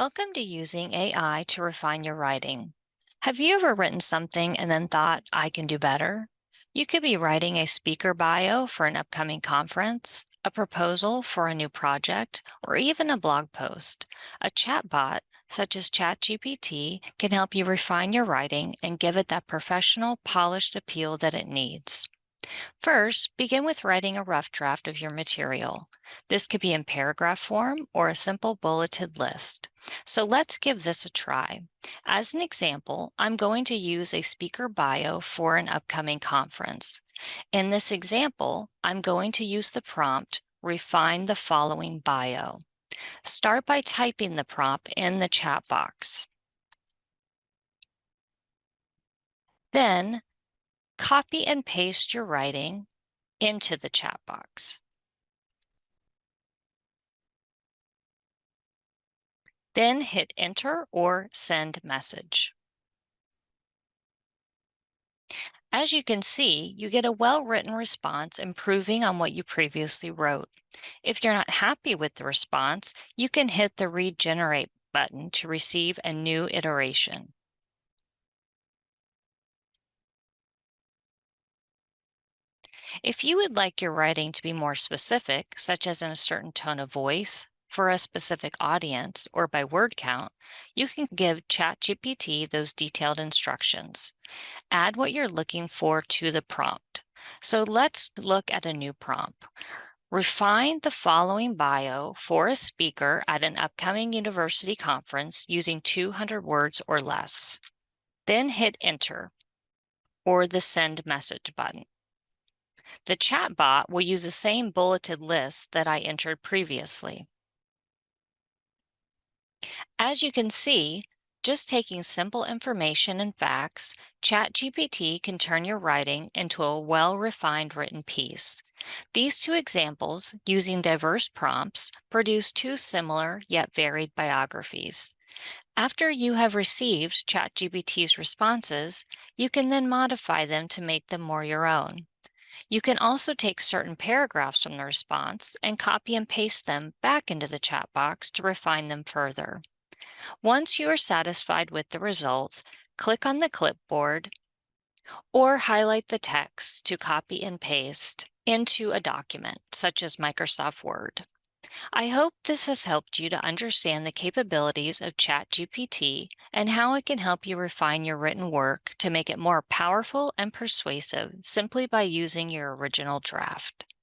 Welcome to using AI to refine your writing. Have you ever written something and then thought, I can do better? You could be writing a speaker bio for an upcoming conference, a proposal for a new project, or even a blog post. A chatbot, such as ChatGPT, can help you refine your writing and give it that professional, polished appeal that it needs. First, begin with writing a rough draft of your material. This could be in paragraph form or a simple bulleted list. So let's give this a try. As an example, I'm going to use a speaker bio for an upcoming conference. In this example, I'm going to use the prompt, refine the following bio. Start by typing the prompt in the chat box. Then, copy and paste your writing into the chat box. Then hit enter or send message. As you can see, you get a well-written response improving on what you previously wrote. If you're not happy with the response, you can hit the regenerate button to receive a new iteration. If you would like your writing to be more specific, such as in a certain tone of voice, for a specific audience, or by word count, you can give ChatGPT those detailed instructions. Add what you're looking for to the prompt. So let's look at a new prompt. Refine the following bio for a speaker at an upcoming university conference using 200 words or less. Then hit enter or the send message button. The chatbot will use the same bulleted list that I entered previously. As you can see, just taking simple information and facts, ChatGPT can turn your writing into a well-refined written piece. These two examples, using diverse prompts, produce two similar yet varied biographies. After you have received ChatGPT's responses, you can then modify them to make them more your own. You can also take certain paragraphs from the response and copy and paste them back into the chat box to refine them further. Once you are satisfied with the results, click on the clipboard or highlight the text to copy and paste into a document, such as Microsoft Word. I hope this has helped you to understand the capabilities of ChatGPT and how it can help you refine your written work to make it more powerful and persuasive simply by using your original draft.